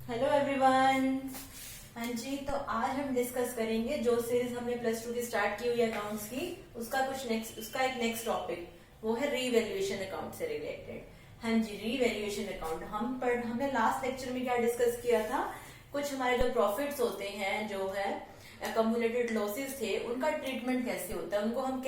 Hello everyone. हाँ जी, तो आज हम डिस्कस करेंगे जो सीरीज हमने प्लस 2 की स्टार्ट की हुई है अकाउंट्स की, उसका एक नेक्स्ट टॉपिक वो है रीवैल्यूएशन अकाउंट से रिलेटेड। हाँ जी, रीवैल्यूएशन अकाउंट हमने लास्ट लेक्चर में क्या डिस्कस किया था। कुछ हमारे जो प्रॉफिट्स होते हैं, जो है अकमुलेटेड लॉसेस थे, उनका ट्रीटमेंट कैसे होता है, उनको हम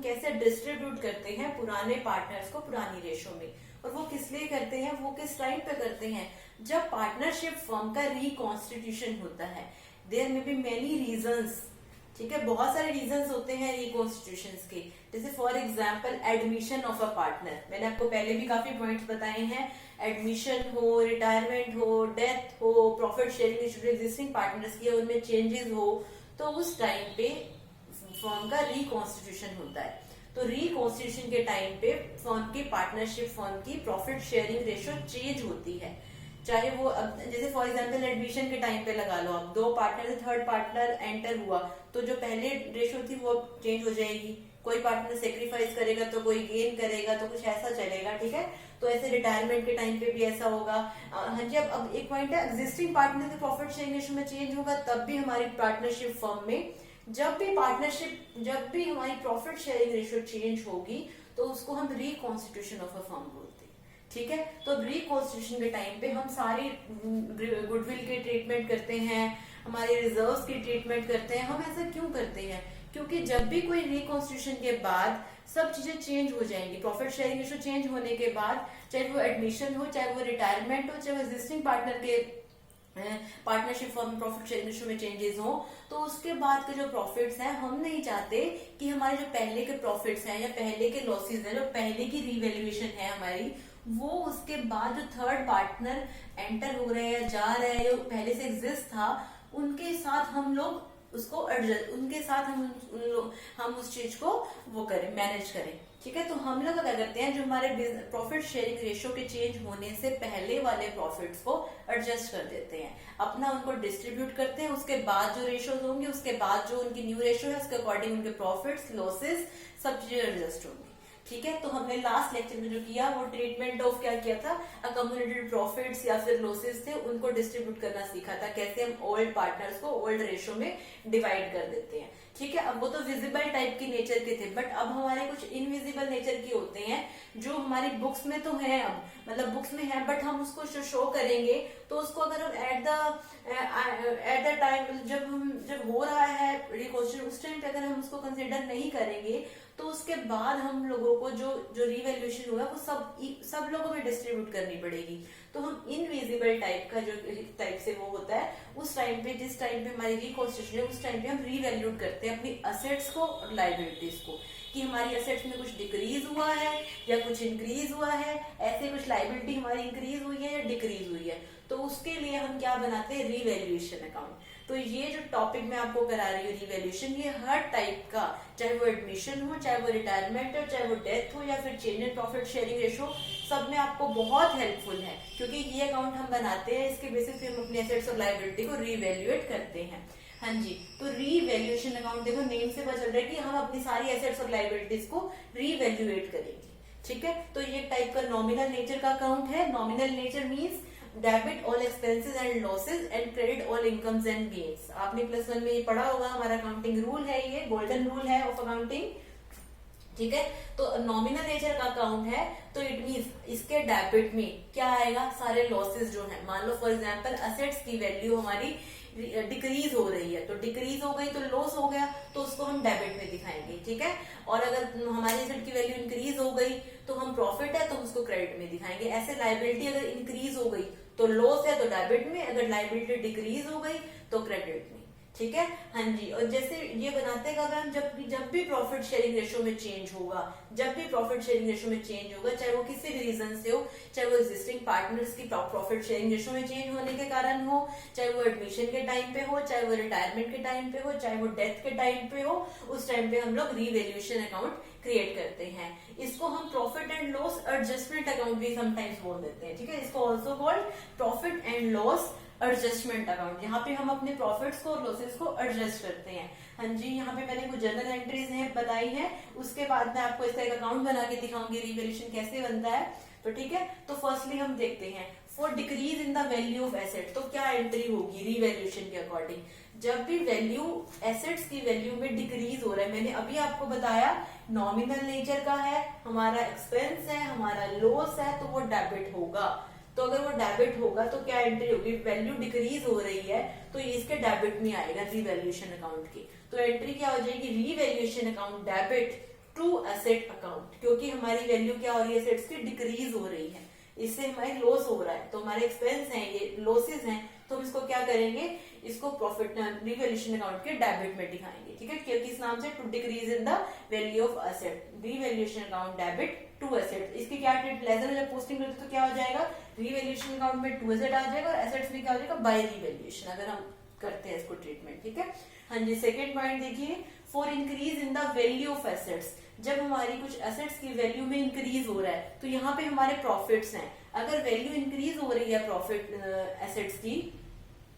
कैसे डिस्ट्रीब्यूट करते हैं पुराने पार्टनर्स को पुरानी रेशो में, और वो किस लिए करते हैं, वो किस टाइम पे करते हैं, जब पार्टनरशिप फर्म का रिकॉन्स्टिट्यूशन होता है। There may be many reasons, ठीक है, बहुत सारे रीजंस होते हैं रिकॉन्स्टिट्यूशन के। जैसे for example admission of a partner, मैंने आपको पहले भी काफी पॉइंट्स बताए हैं। एडमिशन हो, रिटायरमेंट हो, डेथ हो, प्रॉफिट शेयरिंग एग्जिस्टिंग पार्टनर्स की उनमें चेंजेस हो, तो उस टाइम पे फर्म का रिकॉन्स्टिट्यूशन होता है। तो रिकॉन्स्टिट्यूशन के टाइम पे फर्म की पार्टनरशिप फर्म की प्रॉफिट शेयरिंग रेशो चेंज होती है। चाहे वो जैसे फॉर एग्जांपल एडमिशन के टाइम पे लगा लो, आप दो पार्टनर से थर्ड पार्टनर एंटर हुआ, तो जो पहले रेशो थी वो चेंज हो जाएगी। कोई पार्टनर सेक्रीफाइस करेगा तो कोई गेन करेगा, तो कुछ ऐसा चलेगा, ठीक है। तो ऐसे रिटायरमेंट के टाइम पे भी ऐसा होगा। हाँ जी, अब एक पॉइंट है, एग्जिस्टिंग पार्टनर के प्रॉफिट शेयरिंग रेशो में चेंज होगा, तब भी हमारी पार्टनरशिप फर्म में जब भी हमारी प्रॉफिट शेयरिंग रेशियो चेंज होगी, तो उसको हम रिकॉन्स्टिट्यूशन ऑफ अ फर्म बोलते हैं, ठीक है। तो रिकॉन्स्टिट्यूशन के टाइम पे हम सारी गुडविल की ट्रीटमेंट करते हैं, हमारे रिजर्व्स की ट्रीटमेंट करते हैं। हम ऐसा क्यों करते हैं? क्योंकि जब भी कोई रिकॉन्स्टिट्यूशन के बाद सब चीजें चेंज हो जाएंगी। प्रॉफिट शेयरिंग रेशियो चेंज होने के बाद, चाहे वो एडमिशन हो, चाहे वो रिटायरमेंट हो, चाहे वो एग्जिस्टिंग पार्टनर के partnership firm profit sharing ratio में चेंजेस हो, तो उसके बाद के जो प्रॉफिट्स हैं, हम नहीं चाहते कि हमारे जो पहले के प्रॉफिट्स हैं या पहले के लॉसेस हैं, जो पहले की रिवैल्यूएशन है हमारी, वो उसके बाद जो थर्ड पार्टनर एंटर हो रहे हैं, जा रहे हैं, जो पहले से एग्जिस्ट था, उनके साथ हम लोग उसको एडजस्ट, उनके साथ हम उस चीज को वो करें, मैनेज करें, ठीक है। तो हम लोग क्या करते हैं, जो हमारे प्रॉफिट शेयरिंग रेशियो के चेंज होने से पहले वाले प्रॉफिट्स को एडजस्ट कर देते हैं, अपना उनको डिस्ट्रीब्यूट करते हैं। उसके बाद जो रेशियोज होंगे, उसके बाद जो उनकी न्यू रेशियो है, उसके अकॉर्डिंग उनके प्रॉफिट्स लॉसेस सब चीजें एडजस्ट होंगी, ठीक है। तो हमने लास्ट लेक्चर में जो किया वो ट्रीटमेंट ऑफ क्या किया था, अकमुलेटेड प्रॉफिट्स या फिर लॉसेस थे, उनको डिस्ट्रीब्यूट करना सीखा था, कैसे हम ओल्ड पार्टनर्स को ओल्ड रेशियो में डिवाइड कर देते हैं, ठीक है। अब वो तो विजिबल टाइप की नेचर के थे, बट अब हमारे कुछ इनविजिबल नेचर के होते हैं, जो हमारी बुक्स में तो है, अब मतलब बुक्स में है, बट हम उसको शो करेंगे, तो उसको अगर हम एट द टाइम जब हो रहा है रिकॉन्स्टिट्यूशन, उस टाइम पे अगर हम उसको कंसिडर नहीं करेंगे, तो उसके बाद हम लोगों को जो रिवैल्यूएशन हुआ वो सब लोगों में डिस्ट्रीब्यूट करनी पड़ेगी। तो हम इनविजिबल टाइप का जो टाइप से वो होता है, उस टाइम पे, जिस टाइम पे हमारी रिकॉन्स्टिट्यूशन है, उस टाइम पे हम रिवैल्यूट करते हैं अपनी असेट्स को और लाइबिलिटीज को, कि हमारी असेट्स में कुछ डिक्रीज हुआ है या कुछ इंक्रीज हुआ है, ऐसे कुछ लाइबिलिटी हमारी इंक्रीज हुई है या डिक्रीज हुई है, तो उसके लिए हम क्या बनाते हैं, रिवैल्यूएशन अकाउंट। तो ये जो टॉपिक मैं आपको करा रही हूँ रिवैल्यूएशन, ये हर टाइप का, चाहे वो एडमिशन हो, चाहे वो रिटायरमेंट हो, चाहे वो डेथ हो, या फिर change in profit sharing ratio, सब में आपको बहुत हेल्पफुल है, क्योंकि ये अकाउंट हम बनाते हैं, इसके बेसिस पे हम अपनी एसेट्स और लायबिलिटी को रिवैल्यूएट करते हैं। हाँ जी, तो रिवैल्यूएशन अकाउंट देखो नेम से पता चल रहा है कि हम अपनी सारी एसेट्स और लायबिलिटीज को रिवैल्यूएट करेंगे, ठीक है। तो ये टाइप का नॉमिनल नेचर का अकाउंट है। Nominal nature means debit all expenses and losses and credit all incomes and gains. आपने प्लस 1 में ये पढ़ा होगा, हमारा अकाउंटिंग रूल है, ये गोल्डन रूल है ऑफ अकाउंटिंग, ठीक है। तो नॉमिनल नेचर का अकाउंट है, तो इट मीन्स इसके डेबिट में क्या आएगा, सारे लॉसेस जो है, मान लो फॉर एग्जांपल असेट्स की वैल्यू हमारी डिक्रीज हो रही है, तो डिक्रीज हो गई तो लॉस हो गया, तो उसको हम डेबिट में दिखाएंगे, ठीक है। और अगर हमारी एसेट की वैल्यू इंक्रीज हो गई तो हम प्रॉफिट है तो हम उसको क्रेडिट में दिखाएंगे। ऐसे लाइबिलिटी अगर इंक्रीज हो गई तो लॉस है तो डेबिट में, अगर लाइबिलिटी डिक्रीज हो गई तो क्रेडिट में, ठीक है। हाँ जी, और जैसे ये बनाते हैं हम, जब भी प्रॉफिट शेयरिंग रेशियो में चेंज होगा, जब भी प्रॉफिट शेयरिंग रेशियो में चेंज होगा, चाहे वो किसी भी रीजन से हो, चाहे वो एग्जिस्टिंग पार्टनर्स की प्रॉफिट शेयरिंग रेशियो में चेंज होने के कारण हो, चाहे वो एडमिशन के टाइम पे हो, चाहे वो रिटायरमेंट के टाइम पे हो, चाहे वो डेथ के टाइम पे हो, उस टाइम पे हम लोग रिवैल्यूएशन अकाउंट क्रिएट करते हैं। इसको हम profit and loss adjustment account भी समटाइम्स बोल देते हैं, ठीक है। इसको also called profit and loss adjustment account. यहाँ पे हम अपने प्रॉफिट्स को और लॉसेस को एडजस्ट करते हैं। हाँ जी, यहाँ पे मैंने कुछ जर्नल एंट्रीज हैं बताई हैं, उसके बाद मैं आपको इसका एक अकाउंट बना के दिखाऊंगी रिवैल्यूएशन कैसे बनता है, तो ठीक है। तो फर्स्टली हम देखते हैं for decrease in the value of asset, तो क्या एंट्री होगी रीवैल्यूएशन के अकॉर्डिंग? जब भी वैल्यू एसेट्स की वैल्यू में डिक्रीज हो रहा है, मैंने अभी आपको बताया नॉमिनल नेचर का है, हमारा एक्सपेंस है, हमारा लॉस है, तो वो डेबिट होगा। तो अगर वो डेबिट होगा तो क्या एंट्री होगी? वैल्यू डिक्रीज हो रही है तो ये इसके डेबिट में आएगा रीवैल्यूएशन अकाउंट की। तो एंट्री क्या हो जाएगी? Revaluation account debit to asset account, क्योंकि हमारी वैल्यू क्या हो रही है एसेट्स की? डिक्रीज हो रही है, इससे हमारे लॉस हो रहा है, तो हमारे एक्सपेंस हैं, ये लॉसेस हैं, तो हम इसको क्या करेंगे? इसको प्रॉफिट रीवैल्यूएशन अकाउंट के डेबिट में दिखाएंगे, ठीक है? क्योंकि इस नाम से to decrease in the value of asset, revaluation account debit to asset. इसकी क्या ट्रीट लेजर जब पोस्टिंग करते तो क्या हो जाएगा? रीवैल्यूएशन अकाउंट में टू एसेट आ जाएगा और एसेट्स में क्या हो जाएगा? बाय रीवैल्यूएशन, अगर हम करते हैं इसको ट्रीटमेंट, ठीक है? हाँ जी, सेकेंड पॉइंट देखिए, for increase in the value of assets, जब हमारी कुछ एसेट्स की वैल्यू में इंक्रीज हो रहा है तो यहाँ पे हमारे प्रॉफिट्स हैं, अगर वैल्यू इंक्रीज हो रही है प्रॉफिट एसेट्स की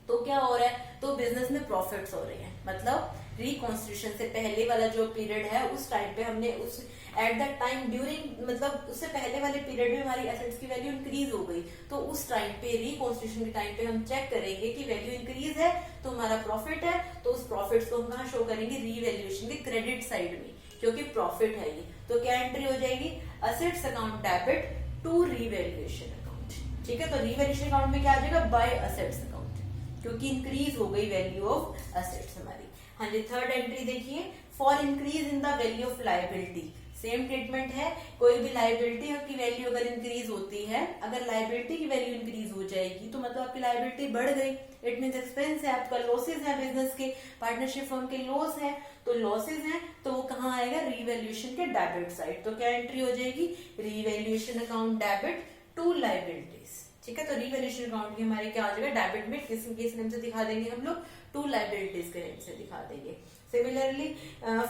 तो क्या हो रहा है? तो बिजनेस में प्रॉफिट्स हो रहे हैं, मतलब रिकॉन्स्टिट्यूशन से पहले वाला जो पीरियड है उस टाइम पे हमने उस एट दैट टाइम ड्यूरिंग, मतलब उससे पहले वाले पीरियड में हमारी एसेट्स की वैल्यू इंक्रीज हो गई, तो उस टाइम पे रिकॉन्स्टिट्यूशन के टाइम पे हम चेक करेंगे कि वैल्यू इंक्रीज है तो हमारा प्रॉफिट है, तो उस प्रॉफिट्स को हम कहाँ शो करेंगे? रीवैल्यूएशन के क्रेडिट साइड में, क्योंकि प्रॉफिट है ये। तो क्या एंट्री हो जाएगी? Assets account debit to revaluation account, ठीक है? तो रीवैल्यूएशन अकाउंट में क्या आ जाएगा? बाय एसेट्स अकाउंट, क्योंकि इंक्रीज हो गई वैल्यू ऑफ एसेट्स हमारी। हाँ जी, थर्ड एंट्री देखिए, for increase in the value of liability, same treatment है, कोई भी लायबिलिटी की वैल्यू अगर इंक्रीज होती है, अगर लायबिलिटी की वैल्यू इंक्रीज हो जाएगी तो मतलब आपकी लायबिलिटी बढ़ गई, इट मीन एक्सपेंस है, आपका लॉसेज है, बिजनेस के पार्टनरशिप फर्म के लॉस है, तो लॉसेज हैं तो वो कहाँ आएगा? रीवैल्यूएशन के डेबिट साइड। तो क्या एंट्री हो जाएगी? Revaluation account debit to liabilities, ठीक है? तो रीवैल्यूएशन अकाउंट की हमारे क्या आ जाएगा? डेबिट में किस नेम से दिखा देंगे हम लोग? टू लायबिलिटीज के नेम से दिखा देंगे। Similarly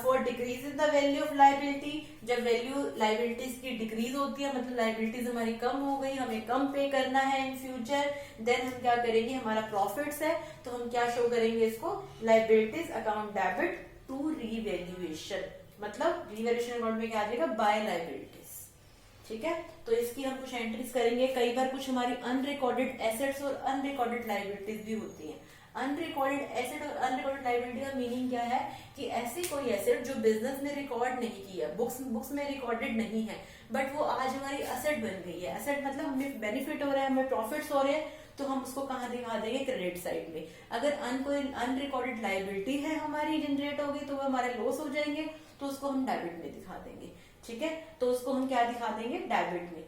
for decrease in the value of liability, जब वैल्यू लायबिलिटीज की डिक्रीज होती है, मतलब लायबिलिटीज हमारी कम हो गई, हमें कम पे करना है इन फ्यूचर, देन हम क्या करेंगे? हमारा प्रॉफिट्स है तो हम क्या शो करेंगे इसको? Liabilities account debit to revaluation, मतलब रीवैल्यूएशन अकाउंट में क्या आ जाएगा? बाय लायबिलिटीज, ठीक है? तो इसकी हम कुछ एंट्रीज करेंगे। कई बार कुछ हमारी अनरिकॉर्डेड एसेट्स और अनरिकॉर्डेड लायबिलिटीज भी होती हैं। अनरिकॉर्डेड एसेट और अनरिकॉर्डेड लायबिलिटी का मीनिंग क्या है? कि ऐसी कोई एसेट जो बिजनेस में रिकॉर्ड नहीं की है, बुक्स में रिकॉर्डेड नहीं है, बट वो आज हमारी एसेट बन गई है। एसेट मतलब हमें बेनिफिट हो रहा है, हमें प्रॉफिट्स हो रहे हैं, तो हम उसको कहाँ दिखा देंगे? क्रेडिट साइड में। अगर कोई अनरिकॉर्डेड लायबिलिटी है हमारी जनरेट होगी तो वो हमारे लॉस हो जाएंगे, तो उसको हम डेबिट में दिखा देंगे, ठीक है? तो उसको हम क्या दिखा देंगे? डेबिट में।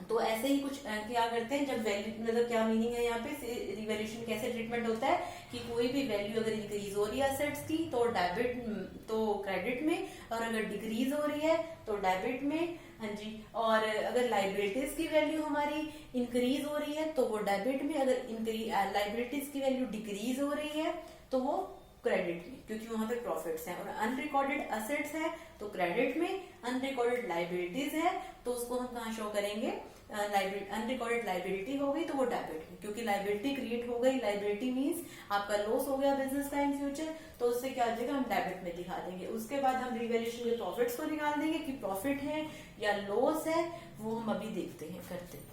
तो ऐसे ही कुछ क्या करते हैं, जब वैल्यू, मतलब क्या मीनिंग है यहाँ पे रिवैल्यूएशन कैसे ट्रीटमेंट होता है कि कोई भी वैल्यू अगर इंक्रीज हो रही है एसेट्स की तो डेबिट, तो क्रेडिट में, और अगर डिक्रीज हो रही है तो डेबिट में। हाँ जी, और अगर लाइबिलिटीज की वैल्यू हमारी इंक्रीज हो रही है तो वो डेबिट में, अगर लाइबिलिटीज की वैल्यू डिक्रीज हो रही है तो वो क्रेडिट में, क्योंकि वहां पे प्रॉफिट्स हैं। और अनरिकॉर्डेड एसेट्स है तो क्रेडिट में, अनरिकॉर्डेड लाइबिलिटीज है तो उसको हम कहाँ शो करेंगे? अनरिकॉर्डेड लाइबिलिटी हो गई तो वो डेबिट में, क्योंकि लाइबिलिटी क्रिएट हो गई, लाइबिलिटी मीन्स आपका लॉस हो गया बिजनेस का इन फ्यूचर, तो उससे क्या आ जाएगा? हम डेबिट में दिखा देंगे। उसके बाद हम रिवैल्यूएशन के प्रॉफिट्स को निकाल देंगे कि प्रॉफिट है या लॉस है, वो हम अभी देखते हैं, करते हैं।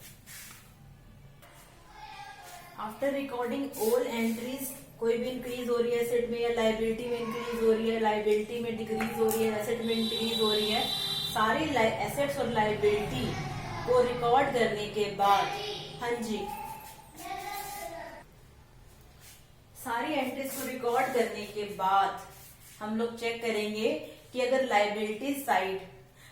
आफ्टर रिकॉर्डिंग ऑल एंट्रीज, कोई भी इंक्रीज हो रही है एसेट में या लाइबिलिटी में इंक्रीज हो रही है, लाइबिलिटी में डिक्रीज हो रही है, एसेट में इंक्रीज हो रही है, सारी एसेट्स और लाइबिलिटी को रिकॉर्ड करने के बाद, हाँ जी, सारी एंट्रीज को रिकॉर्ड करने के बाद हम लोग चेक करेंगे कि अगर लाइबिलिटी साइड,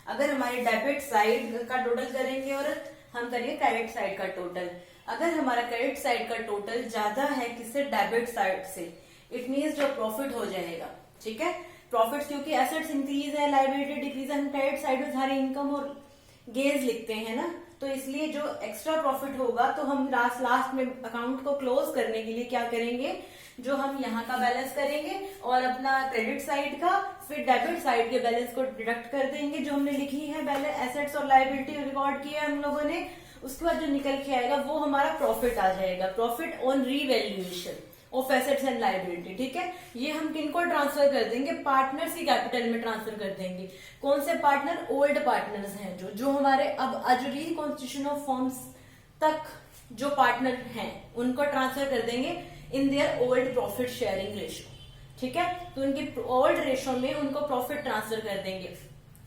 अगर हमारी डेबिट साइड का टोटल करेंगे और हम करेंगे क्रेडिट साइड का टोटल, अगर हमारा क्रेडिट साइड का टोटल ज्यादा है किससे? डेबिट साइड से, इट मीन्स जो प्रॉफिट हो जाएगा, ठीक है? प्रॉफिट क्योंकि एसेट्स इंक्रीज है, लाइबिलिटी डिक्रीज है, हम क्रेडिट साइड में सारी इनकम और गेन्स लिखते हैं ना, तो इसलिए जो एक्स्ट्रा प्रॉफिट होगा तो हम लास्ट में अकाउंट को क्लोज करने के लिए क्या करेंगे? जो हम यहाँ का बैलेंस करेंगे और अपना क्रेडिट साइड का, फिर डेबिट साइड के बैलेंस को डिडक्ट कर देंगे जो हमने लिखी है बैलेंस, एसेट्स और लाइबिलिटी रिकॉर्ड किया है हम लोगों ने। उसके बाद जो निकल के आएगा वो हमारा प्रॉफिट आ जाएगा, profit on revaluation of assets and liability, ठीक है? ये हम किनको ट्रांसफर कर देंगे? पार्टनर्स की कैपिटल में ट्रांसफर कर देंगे। कौन से पार्टनर? ओल्ड पार्टनर्स हैं जो हमारे अब जो रिकॉन्स्टिट्यूशन ऑफ फर्म्स तक जो पार्टनर हैं उनको ट्रांसफर कर देंगे इन their old profit sharing ratio. ठीक है, तो उनके ओल्ड रेशो में उनको प्रॉफिट ट्रांसफर कर देंगे।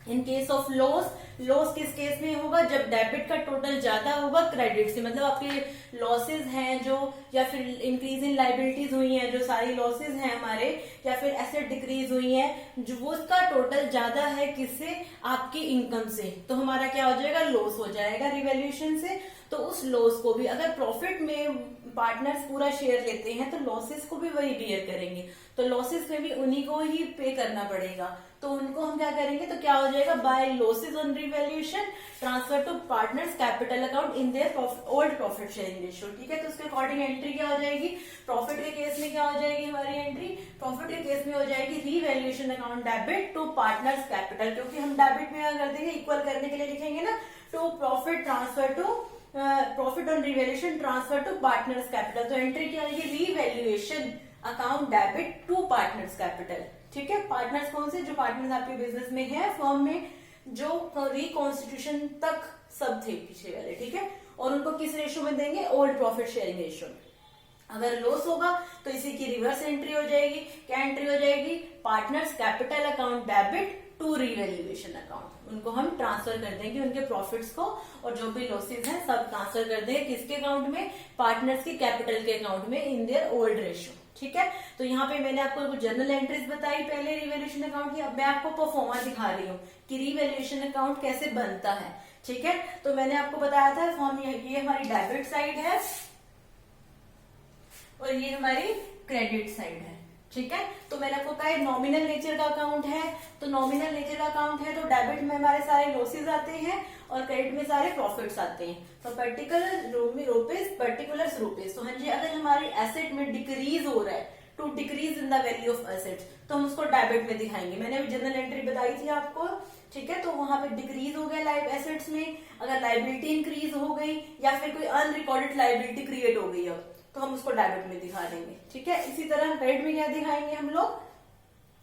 In case of loss, loss किस केस में होगा, जब डेबिट का टोटल ज्यादा होगा क्रेडिट से, मतलब आपके लॉसेज हैं जो, या फिर इंक्रीज इन लाइबिलिटीज हुई हैं, जो सारी लॉसेज हैं हमारे, या फिर एसेट डिक्रीज हुई है, जो वो उसका टोटल ज्यादा है किससे, आपकी इनकम से, तो हमारा क्या हो जाएगा, लॉस हो जाएगा रिवैल्यूएशन से। तो उस लॉस को भी, अगर प्रॉफिट में पार्टनर्स पूरा शेयर लेते हैं तो लॉसेस को भी वही बियर करेंगे, तो लॉसेस में भी उन्हीं को ही पे करना पड़ेगा। तो उनको हम क्या करेंगे, तो क्या हो जाएगा, by losses on revaluation transfer to partners capital account in their old profit sharing ratio. ठीक है, तो उसके अकॉर्डिंग एंट्री क्या हो जाएगी, प्रॉफिट के केस में क्या हो जाएगी हमारी एंट्री, प्रॉफिट के केस में हो जाएगी revaluation account debit to partners capital, क्योंकि हम डेबिट में कर देंगे, इक्वल करने के लिए लिखेंगे ना, to profit transfer to profit on revaluation transfer to partners capital. तो एंट्री क्या आएगी, revaluation account debit to partners capital. ठीक है, पार्टनर्स कौन से, जो पार्टनर्स आपके बिजनेस में है, फर्म में, जो रिकॉन्स्टिट्यूशन तक सब थे पीछे वाले। ठीक है, और उनको किस रेशो में देंगे, ओल्ड प्रॉफिट शेयरिंग रेशो में। अगर लॉस होगा तो इसी की रिवर्स एंट्री हो जाएगी, क्या एंट्री हो जाएगी, partners capital account debit to revaluation account, उनको हम ट्रांसफर कर देंगे उनके प्रॉफिट्स को, और जो भी लॉसेस हैं सब ट्रांसफर कर देंगे किसके अकाउंट में, पार्टनर्स के कैपिटल के अकाउंट में इन देयर ओल्ड रेशो। ठीक है, तो यहाँ पे मैंने आपको कुछ जनरल एंट्रीज बताई पहले रिवैल्यूएशन अकाउंट की, अब मैं आपको परफॉर्मा दिखा रही हूँ कि रिवैल्यूएशन अकाउंट कैसे बनता है। ठीक है, तो मैंने आपको बताया था फॉर्म, ये हमारी डेबिट साइड है और ये हमारी क्रेडिट साइड है। ठीक है, तो मैंने आपको कहा नॉमिनल नेचर का अकाउंट है, तो नॉमिनल नेचर का अकाउंट है तो डेबिट में हमारे सारे लॉसेज आते हैं और क्रेडिट में सारे प्रॉफिट्स आते हैं। तो पर्टिकुलर रुपीज, पर्टिकुलर रुपीज, तो हाँ जी, अगर हमारी एसेट में डिक्रीज हो रहा है, to decrease in the value of assets, तो हम उसको डेबिट में दिखाएंगे। मैंने अभी जनरल एंट्री बताई थी आपको। ठीक है, तो वहां पे डिक्रीज हो गया लाइव एसेट्स में, अगर लाइबिलिटी इंक्रीज हो गई या फिर कोई अनरिकॉर्डेड लाइबिलिटी क्रिएट हो गई अब, तो हम उसको डेबिट में दिखा देंगे। ठीक है, इसी तरह क्रेडिट में क्या दिखाएंगे हम लोग,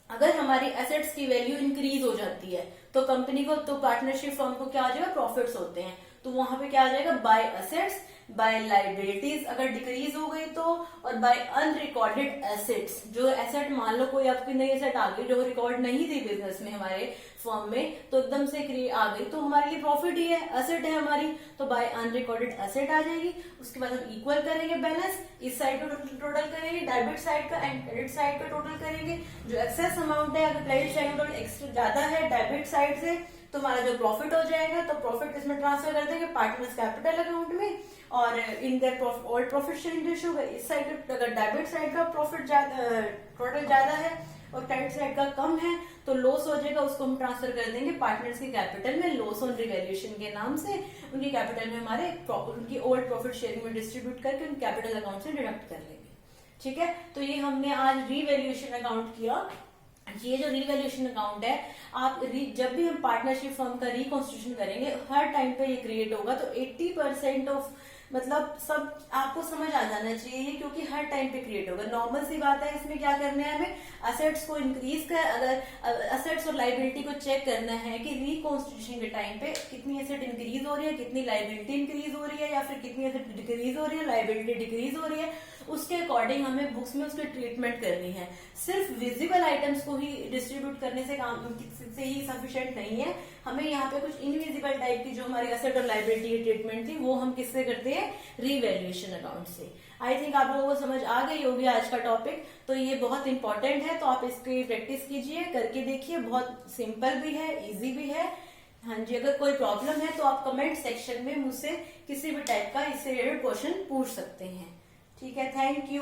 अगर हमारी एसेट्स की वैल्यू इंक्रीज हो जाती है तो कंपनी को, तो पार्टनरशिप फर्म को क्या आ जाएगा, प्रॉफिट्स होते हैं, तो वहां पे क्या आ जाएगा, बाय एसेट्स बाय लाइबिलिटीज अगर डिक्रीज हो गई तो, और बाय अनरिकॉर्डेड एसेट्स, जो एसेट मान लो कोई आपकी नई एसेट आ गई जो रिकॉर्ड नहीं थी बिजनेस में हमारे फर्म में, तो एकदम से आ गई तो हमारे लिए प्रॉफिट ही है, एसेट है हमारी, तो बाय अनरिकॉर्डेड एसेट आ जाएगी। उसके बाद हम इक्वल करेंगे बैलेंस, इस साइड का टोटल करेंगे, डेबिट साइड का एंड क्रेडिट साइड का टोटल करेंगे। जो एक्सेस अमाउंट है, अगर क्रेडिट साइड टोटल एक्स्ट्रा ज्यादा है डेबिट साइड से, तो हमारा जो प्रॉफिट हो जाएगा, तो प्रॉफिट इसमें ट्रांसफर कर देंगे पार्टनर्स कैपिटल अकाउंट में, और इन their old profit sharing ratio, इस साइड अगर डेबिट साइड का प्रॉफिट टोटल ज्यादा है और क्रेडिट साइड का कम है, तो लॉस हो जाएगा, उसको हम ट्रांसफर कर देंगे पार्टनर्स के कैपिटल में, लॉस ऑन रिवैल्यूएशन के नाम से, उनकी कैपिटल में हमारे उनकी ओल्ड प्रॉफिट शेयरिंग में डिस्ट्रीब्यूट करके उन कैपिटल अकाउंट से डिडक्ट कर लेंगे। ठीक है, तो ये हमने आज रिवैल्यूएशन अकाउंट किया। ये जो रिवैल्यूएशन अकाउंट है, आप जब भी हम पार्टनरशिप फर्म का रिकॉन्स्टिट्यूशन करेंगे, हर टाइम पे ये क्रिएट होगा, तो 80% ऑफ, मतलब सब आपको समझ आ जाना चाहिए, क्योंकि हर टाइम पे क्रिएट होगा। नॉर्मल सी बात है, इसमें क्या करना है हमें, एसेट्स को इंक्रीज कर, अगर एसेट्स और लाइबिलिटी को चेक करना है कि रिकॉन्स्टिट्यूशन के टाइम पे कितनी एसेट इंक्रीज हो रही है, कितनी लाइबिलिटी इंक्रीज हो रही है, या फिर कितनी एसेट डिक्रीज हो रही है, लाइबिलिटी डिक्रीज हो रही है, उसके अकॉर्डिंग हमें बुक्स में उसकी ट्रीटमेंट करनी है। सिर्फ विजिबल आइटम्स को ही डिस्ट्रीब्यूट करने से ही सफिशिएंट नहीं है, हमें यहाँ पे कुछ इनविजिबल टाइप की जो हमारी एसेट और लाइबिलिटी की ट्रीटमेंट थी, वो हम किससे करते हैं, रिवैल्यूएशन अकाउंट से। आई थिंक आप लोगों को समझ आ गई होगी आज का टॉपिक, तो ये बहुत इंपॉर्टेंट है, तो आप इसकी प्रैक्टिस कीजिए, करके देखिए, बहुत सिंपल भी है, इजी भी है। हाँ जी, अगर कोई प्रॉब्लम है तो आप कमेंट सेक्शन में मुझसे किसी भी टाइप का इससे रिलेटेड क्वेश्चन पूछ सकते हैं। ठीक है, थैंक यू।